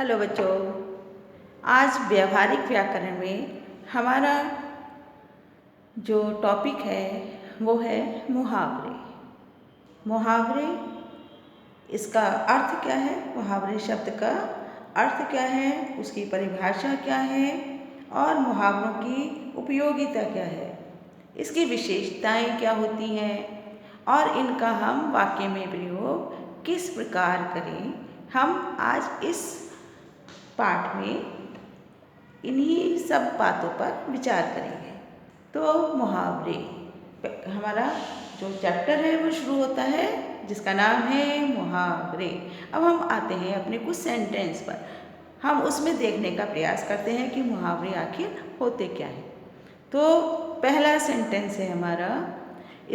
Hello बच्चों, आज व्यवहारिक व्याकरण में हमारा जो टॉपिक है वो है मुहावरे। मुहावरे, इसका अर्थ क्या है, मुहावरे शब्द का अर्थ क्या है, उसकी परिभाषा क्या है और मुहावरों की उपयोगिता क्या है, इसकी विशेषताएं क्या होती हैं और इनका हम वाक्य में प्रयोग किस प्रकार करें, हम आज इस पाठ में इन्हीं सब बातों पर विचार करेंगे। तो मुहावरे, हमारा जो चैप्टर है वो शुरू होता है जिसका नाम है मुहावरे। अब हम आते हैं अपने कुछ सेंटेंस पर, हम उसमें देखने का प्रयास करते हैं कि मुहावरे आखिर होते क्या हैं। तो पहला सेंटेंस है हमारा,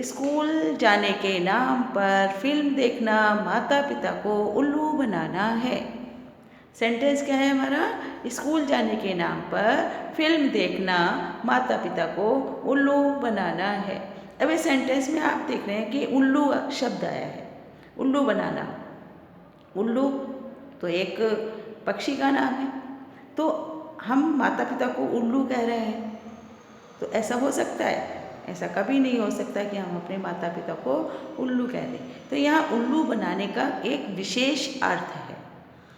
स्कूल जाने के नाम पर फिल्म देखना माता पिता को उल्लू बनाना है। सेंटेंस क्या है हमारा, स्कूल जाने के नाम पर फिल्म देखना माता पिता को उल्लू बनाना है। अब इस सेंटेंस में आप देख रहे हैं कि उल्लू शब्द आया है। उल्लू बनाना, उल्लू तो एक पक्षी का नाम है, तो हम माता पिता को उल्लू कह रहे हैं, तो ऐसा हो सकता है? ऐसा कभी नहीं हो सकता कि हम अपने माता पिता को उल्लू कह दें। तो यहाँ उल्लू बनाने का एक विशेष अर्थ है।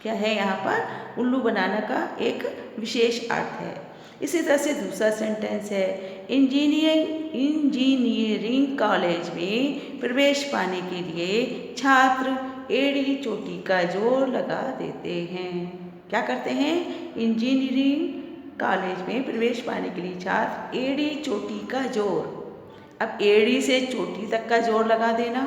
क्या है यहाँ पर? उल्लू बनाना का एक विशेष अर्थ है। इसी तरह से दूसरा सेंटेंस है, इंजीनियरिंग कॉलेज में प्रवेश पाने के लिए छात्र एड़ी चोटी का जोर लगा देते हैं। क्या करते हैं? इंजीनियरिंग कॉलेज में प्रवेश पाने के लिए छात्र एड़ी चोटी का जोर। अब एड़ी से चोटी तक का जोर लगा देना,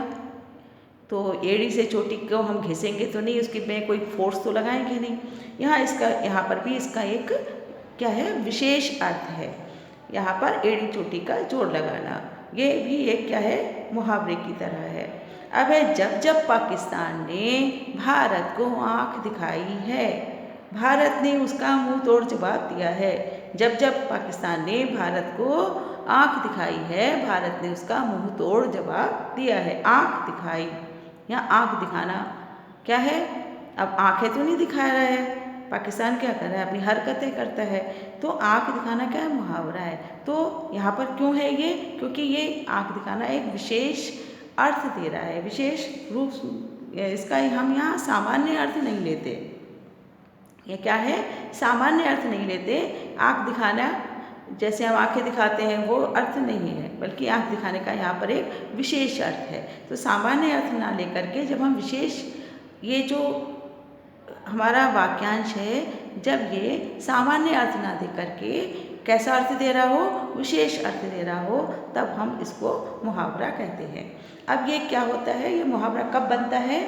तो एड़ी से चोटी को हम घिसेंगे तो नहीं, उसके में कोई फोर्स तो लगाएंगे नहीं। यहाँ पर भी इसका एक क्या है, विशेष अर्थ है। यहाँ पर एड़ी चोटी का जोर लगाना, ये भी एक क्या है, मुहावरे की तरह है। अब है, जब जब पाकिस्तान ने भारत को आँख दिखाई है, भारत ने उसका मुंह तोड़ जवाब दिया है। जब जब पाकिस्तान ने भारत को आँख दिखाई है, भारत ने उसका मुंह तोड़ जवाब दिया है। आँख दिखाई, यहाँ आँख दिखाना क्या है? अब आँखें तो नहीं दिखा रहा है, पाकिस्तान क्या कर रहा है, अपनी हरकतें करता है, तो आँख दिखाना क्या है, मुहावरा है। तो यहाँ पर क्यों है ये? क्योंकि ये आँख दिखाना एक विशेष अर्थ दे रहा है, विशेष रूप। इसका हम यहाँ सामान्य अर्थ नहीं लेते। ये क्या है? सामान्य अर्थ नहीं लेते। आँख दिखाना जैसे हम आँखें दिखाते हैं वो अर्थ नहीं है, बल्कि आँख दिखाने का यहाँ पर एक विशेष अर्थ है। तो सामान्य अर्थ ना लेकर के जब हम विशेष, ये जो हमारा वाक्यांश है, जब ये सामान्य अर्थ ना दे करके कैसा अर्थ दे रहा हो, विशेष अर्थ दे रहा हो, तब हम इसको मुहावरा कहते हैं। अब ये क्या होता है, ये मुहावरा कब बनता है?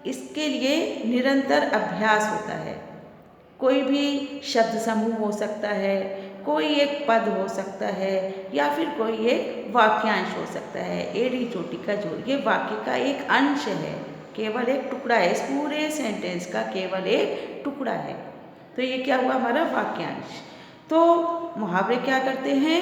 इसके लिए निरंतर अभ्यास होता है। कोई भी शब्द समूह हो सकता है, कोई एक पद हो सकता है, या फिर कोई एक वाक्यांश हो सकता है। एड़ी चोटी का जोर, ये वाक्य का एक अंश है, केवल एक टुकड़ा है, इस पूरे सेंटेंस का केवल एक टुकड़ा है। तो ये क्या हुआ, हमारा वाक्यांश। तो मुहावरे क्या करते हैं?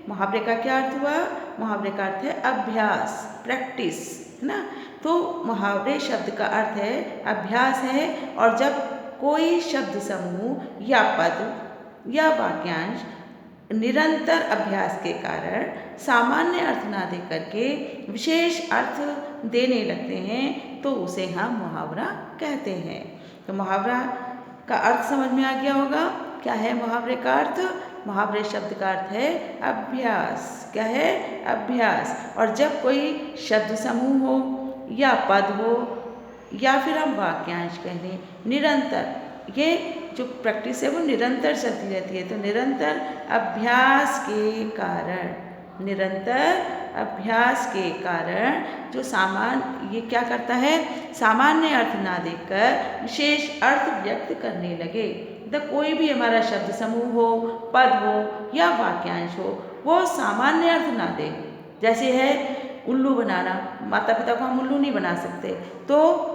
मुहावरे का क्या अर्थ हुआ? मुहावरे का अर्थ है अभ्यास, प्रैक्टिस, है ना। तो मुहावरे शब्द का अर्थ है अभ्यास है, और जब कोई शब्द समूह या पद या वाक्यांश निरंतर अभ्यास के कारण सामान्य अर्थ ना दे करके विशेष अर्थ देने लगते हैं, तो उसे हम मुहावरा कहते हैं। तो मुहावरा का अर्थ समझ में आ गया होगा। क्या है मुहावरे का अर्थ? मुहावरे शब्द का अर्थ है अभ्यास। क्या है? अभ्यास। और जब कोई शब्द समूह हो या पद हो या फिर हम वाक्यांश कह लें, निरंतर, ये जो प्रैक्टिस है वो निरंतर चलती रहती है। तो निरंतर अभ्यास के कारण, निरंतर अभ्यास के कारण जो ये क्या करता है, सामान्य अर्थ ना देकर विशेष अर्थ व्यक्त करने लगे। तो कोई भी हमारा शब्द समूह हो, पद हो या वाक्यांश हो, वो सामान्य अर्थ ना दे। जैसे है उल्लू बनाना, माता पिता को हम उल्लू नहीं बना सकते, तो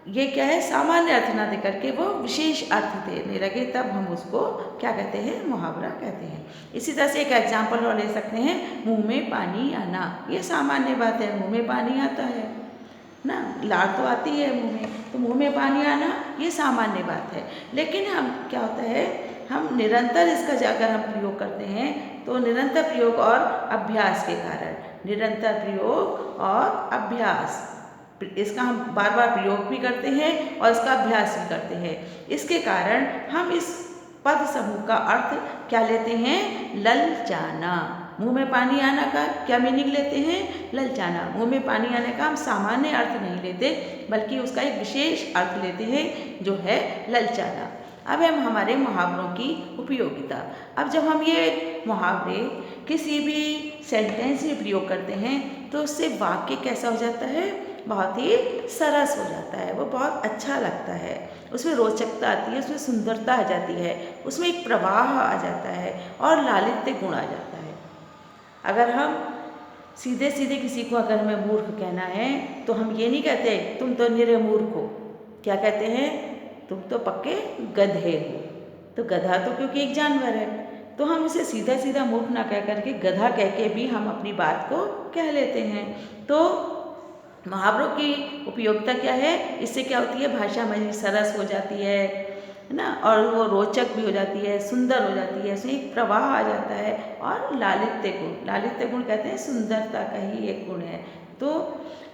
ये क्या है, सामान्य अर्थ ना दे करके वो विशेष अर्थ देने लगे, तब हम उसको क्या कहते हैं, मुहावरा कहते हैं। इसी तरह से एक एग्जाम्पल और ले सकते हैं, मुंह में पानी आना। ये सामान्य बात है, मुंह में पानी आता है। ना, लार तो आती है मुंह में, तो मुंह में पानी आना ये सामान्य बात है। लेकिन हम क्या होता है, हम निरंतर इसका अगर हम प्रयोग करते हैं तो निरंतर प्रयोग और अभ्यास के कारण, निरंतर प्रयोग और अभ्यास, इसका हम बार बार प्रयोग भी करते हैं और इसका अभ्यास भी करते हैं, इसके कारण हम इस पद समूह का अर्थ क्या लेते हैं, ललचाना। मुंह में पानी आना का क्या मीनिंग लेते हैं, ललचाना। मुंह में पानी आने का हम सामान्य अर्थ नहीं लेते, बल्कि उसका एक विशेष अर्थ लेते हैं जो है ललचाना। अब हम हमारे मुहावरों की उपयोगिता। अब जब हम ये मुहावरे किसी भी सेंटेंस में प्रयोग करते हैं तो उससे वाक्य कैसा हो जाता है, बहुत ही सरस हो जाता है, वो बहुत अच्छा लगता है, उसमें रोचकता आती है, उसमें सुंदरता आ जाती है, उसमें एक प्रवाह आ जाता है और लालित्य गुण आ जाता है। अगर हम सीधे सीधे किसी को अगर हमें मूर्ख कहना है तो हम ये नहीं कहते तुम तो निरे मूर्ख हो, क्या कहते हैं, तुम तो पक्के गधे हो। तो गधा तो क्योंकि एक जानवर है, तो हम उसे सीधा सीधा मूर्ख ना कह करके गधा कह के भी हम अपनी बात को कह लेते हैं। तो मुहावरों की उपयोगिता क्या है, इससे क्या होती है, भाषा हमारी सरस हो जाती है ना, और वो रोचक भी हो जाती है, सुंदर हो जाती है, उसमें एक प्रवाह आ जाता है। और लालित्य गुण, लालित्य गुण कहते हैं सुंदरता का ही एक गुण है। तो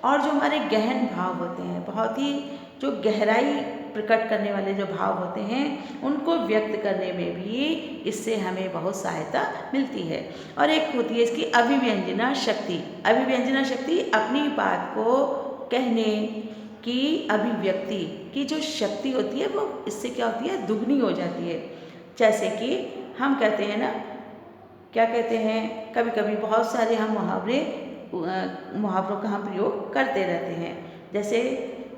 और जो हमारे गहन भाव होते हैं, बहुत ही जो गहराई प्रकट करने वाले जो भाव होते हैं, उनको व्यक्त करने में भी इससे हमें बहुत सहायता मिलती है। और एक होती है इसकी अभिव्यंजना शक्ति। अभिव्यंजना शक्ति अपनी बात को कहने की अभिव्यक्ति की जो शक्ति होती है वो इससे क्या होती है, दुगनी हो जाती है। जैसे कि हम कहते हैं ना, क्या कहते हैं, कभी कभी बहुत सारे हम मुहावरों का हम प्रयोग करते रहते हैं। जैसे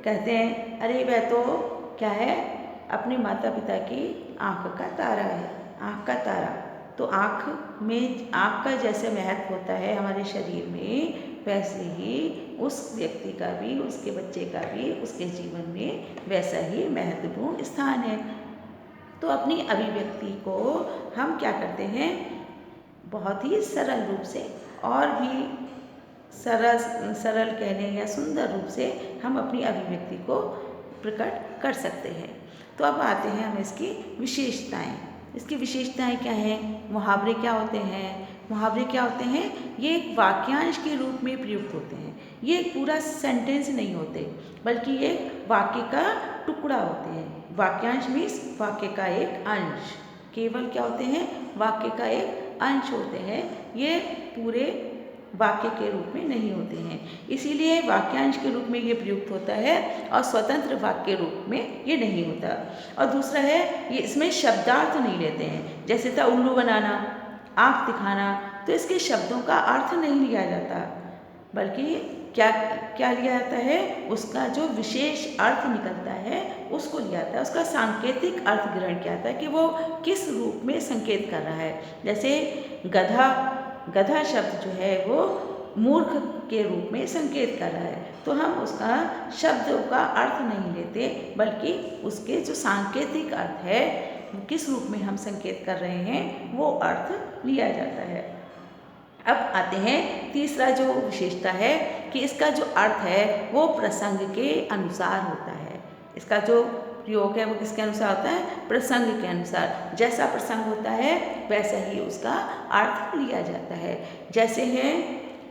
कहते हैं, अरे वह तो क्या है, अपने माता पिता की आँख का तारा है, आँख का तारा। तो आँख का जैसे महत्व होता है हमारे शरीर में, वैसे ही उस व्यक्ति का भी, उसके बच्चे का भी उसके जीवन में वैसा ही महत्वपूर्ण स्थान है। तो अपनी अभिव्यक्ति को हम क्या करते हैं, बहुत ही सरल रूप से और भी सरल कहने या सुंदर रूप से हम अपनी अभिव्यक्ति को प्रकट कर सकते हैं। तो अब आते हैं हम इसकी विशेषताएं। इसकी विशेषताएं क्या हैं, मुहावरे क्या होते हैं। मुहावरे क्या होते हैं, ये एक वाक्यांश के रूप में प्रयुक्त होते हैं। ये एक पूरा सेंटेंस नहीं होते, बल्कि ये वाक्य का टुकड़ा होते हैं। वाक्यांश मीन्स वाक्य का एक अंश, केवल क्या होते हैं, वाक्य का एक अंश होते हैं, ये पूरे वाक्य के रूप में नहीं होते हैं। इसीलिए वाक्यांश के रूप में ये प्रयुक्त होता है और स्वतंत्र वाक्य रूप में ये नहीं होता। और दूसरा है, ये इसमें शब्दार्थ नहीं लेते हैं। जैसे था उल्लू बनाना, आँख दिखाना, तो इसके शब्दों का अर्थ नहीं लिया जाता, बल्कि क्या लिया जाता है, उसका जो विशेष अर्थ निकलता है उसको लिया जाता है, उसका सांकेतिक अर्थ ग्रहण किया जाता है कि वो किस रूप में संकेत कर रहा है। जैसे गधा शब्द जो है वो मूर्ख के रूप में संकेत कर रहा है, तो हम उसका शब्द का अर्थ नहीं लेते, बल्कि उसके जो सांकेतिक अर्थ है, किस रूप में हम संकेत कर रहे हैं, वो अर्थ लिया जाता है। अब आते हैं तीसरा जो विशेषता है कि इसका जो अर्थ है वो प्रसंग के अनुसार होता है। इसका जो प्रयोग है वो किसके अनुसार होता है, प्रसंग के अनुसार। जैसा प्रसंग होता है वैसा ही उसका अर्थ लिया जाता है। जैसे है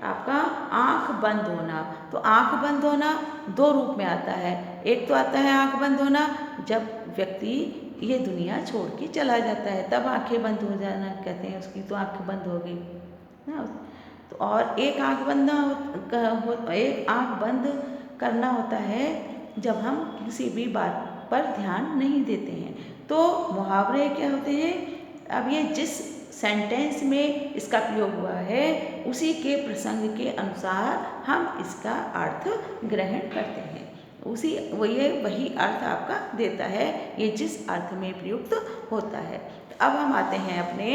आपका आँख बंद होना, तो आँख बंद होना दो रूप में आता है। एक तो आता है आँख बंद होना जब व्यक्ति ये दुनिया छोड़ के चला जाता है, तब आँखें बंद हो जाना कहते हैं, उसकी तो आँख बंद हो गई ना। तो और एक आँख बंद करना होता है जब हम किसी भी बात पर ध्यान नहीं देते हैं। तो मुहावरे क्या होते हैं, अब ये जिस सेंटेंस में इसका प्रयोग हुआ है उसी के प्रसंग के अनुसार हम इसका अर्थ ग्रहण करते हैं, वही अर्थ आपका देता है, ये जिस अर्थ में प्रयुक्त होता है। अब हम आते हैं अपने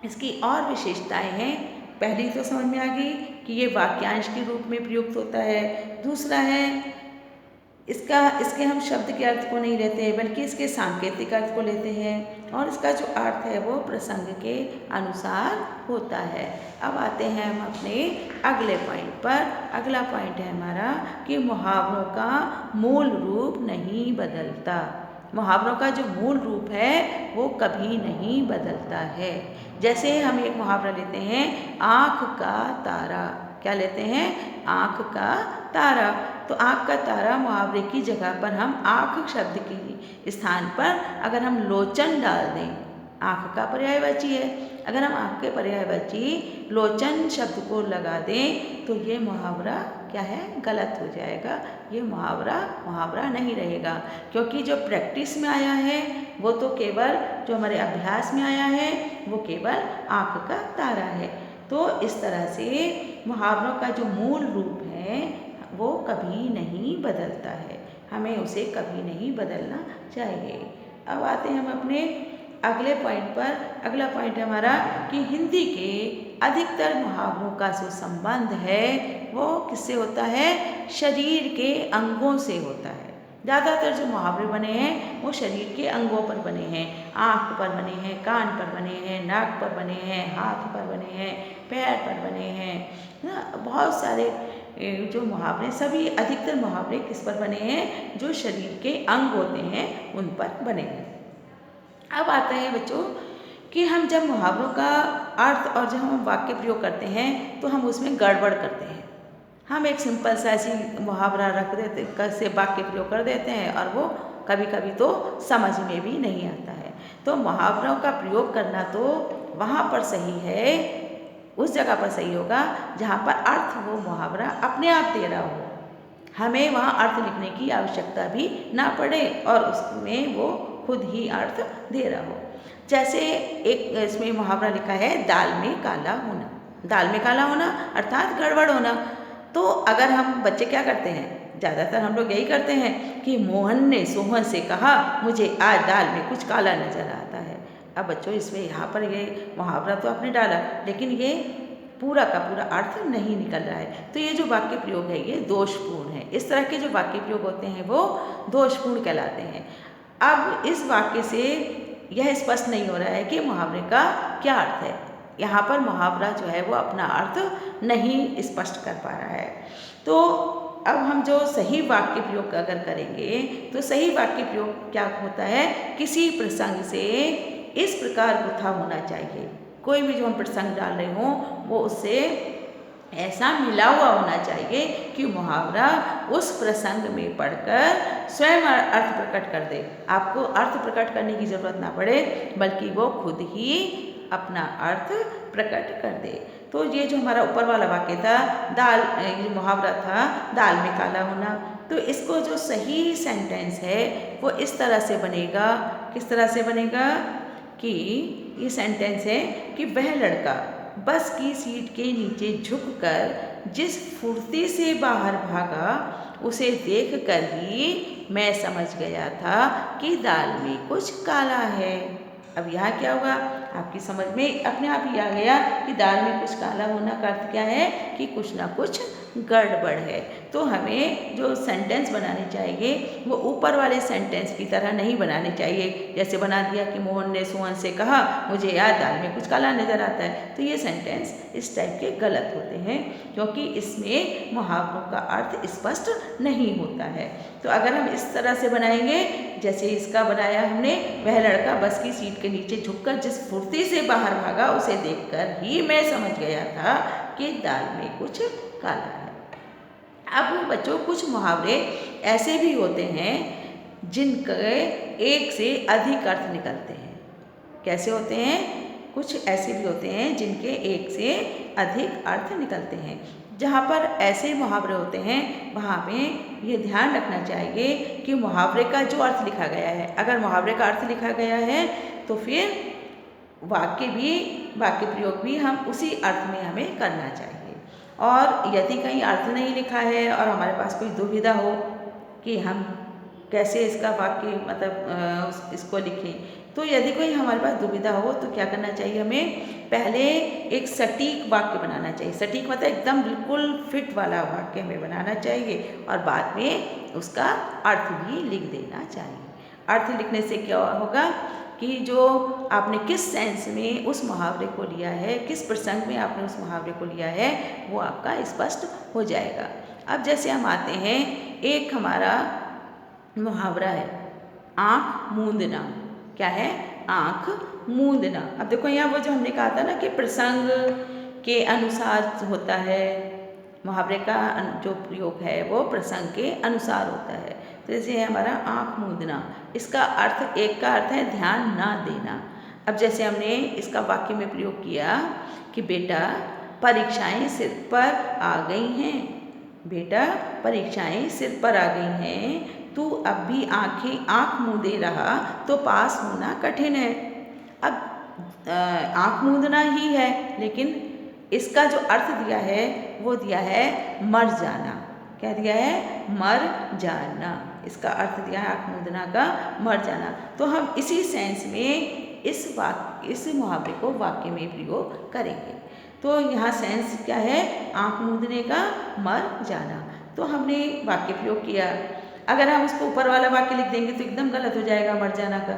इसकी और विशेषताएं हैं। पहली तो समझ में आ गई कि ये वाक्यांश के रूप में प्रयुक्त होता है। दूसरा है इसके हम शब्द के अर्थ को नहीं लेते हैं, बल्कि इसके सांकेतिक अर्थ को लेते हैं और इसका जो अर्थ है वो प्रसंग के अनुसार होता है। अब आते हैं हम अपने अगले पॉइंट पर। अगला पॉइंट है हमारा कि मुहावरों का मूल रूप नहीं बदलता। मुहावरों का जो मूल रूप है वो कभी नहीं बदलता है। जैसे हम एक मुहावरा लेते हैं, आँख का तारा। क्या लेते हैं? आँख का तारा। तो आँख का तारा मुहावरे की जगह पर हम आँख शब्द के स्थान पर अगर हम लोचन डाल दें, आँख का पर्यायवाची है, अगर हम आँख के पर्यायवाची लोचन शब्द को लगा दें तो ये मुहावरा क्या है? गलत हो जाएगा। ये मुहावरा नहीं रहेगा, क्योंकि जो प्रैक्टिस में आया है वो तो केवल, जो हमारे अभ्यास में आया है वो केवल आँख का तारा है। तो इस तरह से मुहावरों का जो मूल रूप है वो कभी नहीं बदलता है, हमें उसे कभी नहीं बदलना चाहिए। अब आते हैं हम अपने अगले पॉइंट पर। अगला पॉइंट है हमारा कि हिंदी के अधिकतर मुहावरों का जो संबंध है वो किससे होता है? शरीर के अंगों से होता है। ज़्यादातर जो मुहावरे बने हैं वो शरीर के अंगों पर बने हैं। आँख पर बने हैं, कान पर बने हैं, नाक पर बने हैं, हाथ पर बने हैं, पैर पर बने हैं ना। बहुत सारे जो मुहावरे, सभी अधिकतर मुहावरे किस पर बने हैं? जो शरीर के अंग होते हैं उन पर बने हैं। अब आता है बच्चों कि हम जब मुहावरों का अर्थ और जब हम वाक्य प्रयोग करते हैं तो हम उसमें गड़बड़ करते हैं। हम एक सिंपल सा ऐसी मुहावरा रख देते, कैसे वाक्य प्रयोग कर देते हैं और वो कभी कभी तो समझ में भी नहीं आता है। तो मुहावरों का प्रयोग करना तो वहाँ पर सही है, उस जगह पर सही होगा जहाँ पर अर्थ वो मुहावरा अपने आप दे रहा हो, हमें वहाँ अर्थ लिखने की आवश्यकता भी ना पड़े और उसमें वो खुद ही अर्थ दे रहा हो। जैसे एक इसमें मुहावरा लिखा है, दाल में काला होना। दाल में काला होना अर्थात गड़बड़ होना। तो अगर हम बच्चे क्या करते हैं, ज़्यादातर हम लोग यही करते हैं कि मोहन ने सोहन से कहा मुझे आज दाल में कुछ काला नज़र आता है। अब बच्चों इसमें यहाँ पर ये मुहावरा तो आपने डाला, लेकिन ये पूरा का पूरा अर्थ नहीं निकल रहा है। तो ये जो वाक्य प्रयोग है ये दोषपूर्ण है। इस तरह के जो वाक्य प्रयोग होते हैं वो दोषपूर्ण कहलाते हैं। अब इस वाक्य से यह स्पष्ट नहीं हो रहा है कि मुहावरे का क्या अर्थ है। यहाँ पर मुहावरा जो है वो अपना अर्थ नहीं स्पष्ट कर पा रहा है। तो अब हम जो सही वाक्य प्रयोग अगर करेंगे तो सही वाक्य प्रयोग क्या होता है? किसी प्रसंग से इस प्रकार गुथा होना चाहिए। कोई भी जो हम प्रसंग डाल रहे हों वो उससे ऐसा मिला हुआ होना चाहिए कि मुहावरा उस प्रसंग में पढ़कर स्वयं अर्थ प्रकट कर दे। आपको अर्थ प्रकट करने की ज़रूरत ना पड़े, बल्कि वो खुद ही अपना अर्थ प्रकट कर दे। तो ये जो हमारा ऊपर वाला वाक्य था, ये मुहावरा था दाल में काला होना, तो इसको जो सही सेंटेंस है वो इस तरह से बनेगा। किस तरह से बनेगा? कि ये सेंटेंस है कि वह लड़का बस की सीट के नीचे झुककर जिस फुर्ती से बाहर भागा उसे देखकर ही मैं समझ गया था कि दाल में कुछ काला है। अब यहाँ क्या होगा? आपकी समझ में अपने आप ही आ गया कि दाल में कुछ काला होना का अर्थ क्या है? कि कुछ ना कुछ गड़बड़ है। तो हमें जो सेंटेंस बनाने चाहिए वो ऊपर वाले सेंटेंस की तरह नहीं बनाने चाहिए। जैसे बना दिया कि मोहन ने सोहन से कहा मुझे यार दाल में कुछ काला नज़र आता है, तो ये सेंटेंस इस टाइप के गलत होते हैं, क्योंकि इसमें मुहावरों का अर्थ स्पष्ट नहीं होता है। तो अगर हम इस तरह से बनाएंगे जैसे इसका बनाया हमने, वह लड़का बस की सीट के नीचे झुककर जिस फुर्ती से बाहर भागा उसे देखकर ही मैं समझ गया था कि दाल में कुछ काला है। अब बच्चों कुछ मुहावरे ऐसे भी होते हैं जिनके एक से अधिक अर्थ निकलते हैं। कैसे होते हैं? कुछ ऐसे भी होते हैं जिनके एक से अधिक अर्थ निकलते हैं। जहाँ पर ऐसे मुहावरे होते हैं वहाँ पे ये ध्यान रखना चाहिए कि मुहावरे का जो अर्थ लिखा गया है, अगर मुहावरे का अर्थ लिखा गया है तो फिर वाक्य प्रयोग भी हम उसी अर्थ में हमें करना चाहिए। और यदि कहीं अर्थ नहीं लिखा है और हमारे पास कोई दुविधा हो कि हम कैसे इसका वाक्य इसको लिखें तो यदि कोई हमारे पास दुविधा हो तो क्या करना चाहिए, हमें पहले एक सटीक वाक्य बनाना चाहिए। सटीक मतलब एकदम बिल्कुल फिट वाला वाक्य हमें बनाना चाहिए और बाद में उसका अर्थ भी लिख देना चाहिए। अर्थ लिखने से क्या होगा कि जो आपने किस सेंस में उस मुहावरे को लिया है, किस प्रसंग में आपने उस मुहावरे को लिया है, वो आपका स्पष्ट हो जाएगा। अब जैसे हम आते हैं, एक हमारा मुहावरा है आँख मूंदना। क्या है? आँख मूंदना। अब देखो यहाँ वो जो हमने कहा था ना कि प्रसंग के अनुसार होता है, मुहावरे का जो प्रयोग है वो प्रसंग के अनुसार होता है। तो जैसे है हमारा आँख मूंदना, इसका अर्थ, एक का अर्थ है ध्यान ना देना। अब जैसे हमने इसका वाक्य में प्रयोग किया कि बेटा परीक्षाएं सिर पर आ गई हैं, बेटा परीक्षाएं सिर पर आ गई हैं, तू अब भी आँख मूंदे रहा तो पास होना कठिन है। अब आँख मूंदना ही है, लेकिन इसका जो अर्थ दिया है वो दिया है मर जाना। क्या दिया है? मर जाना। इसका अर्थ दिया है आँख मूंदना का मर जाना। तो हम इसी सेंस में इस मुहावरे को वाक्य में प्रयोग करेंगे। तो यहाँ सेंस क्या है? आँख मूंदने का मर जाना। तो हमने वाक्य प्रयोग किया। अगर हम उसको ऊपर वाला वाक्य लिख देंगे तो एकदम गलत हो जाएगा मर जाना का।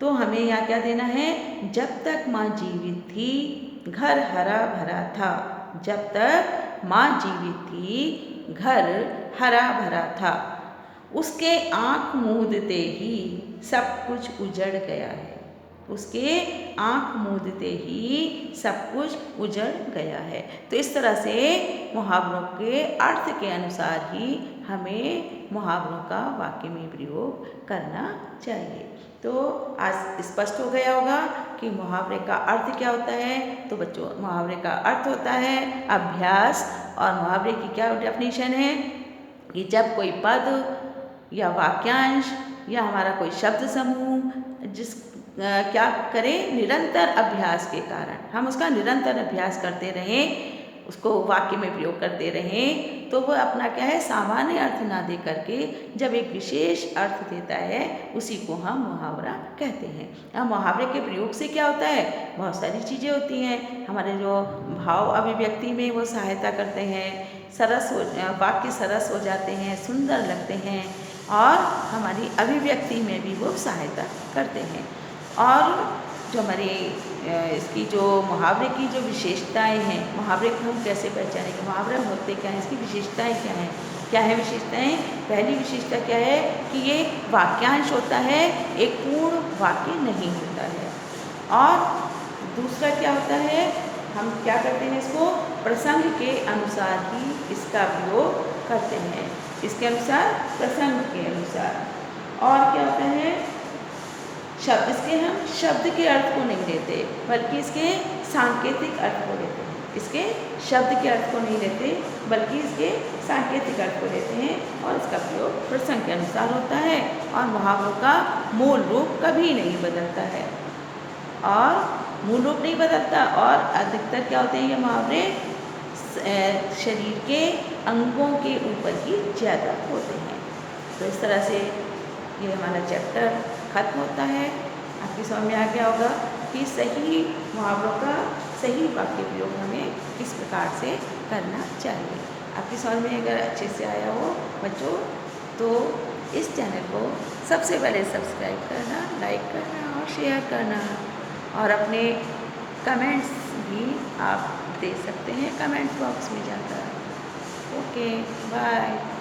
तो हमें यहाँ क्या देना है? जब तक माँ जीवित थी घर हरा भरा था। जब तक माँ जीवित थी घर हरा भरा था, उसके आँख मूंदते ही सब कुछ उजड़ गया है। उसके आँख मूंदते ही सब कुछ उजड़ गया है। तो इस तरह से मुहावरों के अर्थ के अनुसार ही हमें मुहावरों का वाक्य में प्रयोग करना चाहिए। तो आज स्पष्ट हो गया होगा कि मुहावरे का अर्थ क्या होता है। तो बच्चों, मुहावरे का अर्थ होता है अभ्यास, और मुहावरे की क्या डेफिनेशन है कि जब कोई पद या वाक्यांश या हमारा कोई शब्द समूह क्या करें, निरंतर अभ्यास के कारण हम उसका निरंतर अभ्यास करते रहें, उसको वाक्य में प्रयोग करते रहें, तो वह अपना क्या है, सामान्य अर्थ ना दे करके जब एक विशेष अर्थ देता है उसी को हम मुहावरा कहते हैं। अब मुहावरे के प्रयोग से क्या होता है? बहुत सारी चीज़ें होती हैं। हमारे जो भाव अभिव्यक्ति में वो सहायता करते हैं, वाक्य सरस हो जाते हैं, सुंदर लगते हैं, और हमारी अभिव्यक्ति में भी वो सहायता करते हैं। और जो हमारे इसकी जो मुहावरे की जो विशेषताएं हैं, मुहावरे को हम कैसे पहचानेंगे, मुहावरे होते क्या हैं, इसकी विशेषताएं क्या हैं? क्या है विशेषताएं? पहली विशेषता क्या है कि ये वाक्यांश होता है, एक पूर्ण वाक्य नहीं होता है। और दूसरा क्या होता है, हम क्या करते हैं, इसको प्रसंग के अनुसार ही इसका प्रयोग करते हैं, इसके अनुसार, प्रसंग के अनुसार। और क्या होता है, इसके हम शब्द के अर्थ को नहीं लेते बल्कि इसके सांकेतिक अर्थ को लेते हैं। इसके शब्द के अर्थ को नहीं लेते बल्कि इसके सांकेतिक अर्थ को लेते हैं, और इसका प्रयोग प्रसंग के अनुसार होता है। और मुहावरों का मूल रूप कभी नहीं बदलता है, और मूल रूप नहीं बदलता। और अधिकतर क्या होते हैं ये मुहावरे, शरीर के अंगों के ऊपर ही ज़्यादा होते हैं। तो इस तरह से ये हमारा चैप्टर खत्म होता है। आपकी समझ में आ गया होगा कि सही मुहावरों का सही वाक्य प्रयोग हमें किस प्रकार से करना चाहिए। आपकी समझ में अगर अच्छे से आया हो बच्चों, तो इस चैनल को सबसे पहले सब्सक्राइब करना, लाइक करना और शेयर करना, और अपने कमेंट्स भी आप दे सकते हैं कमेंट बॉक्स में जाकर। Okay, bye.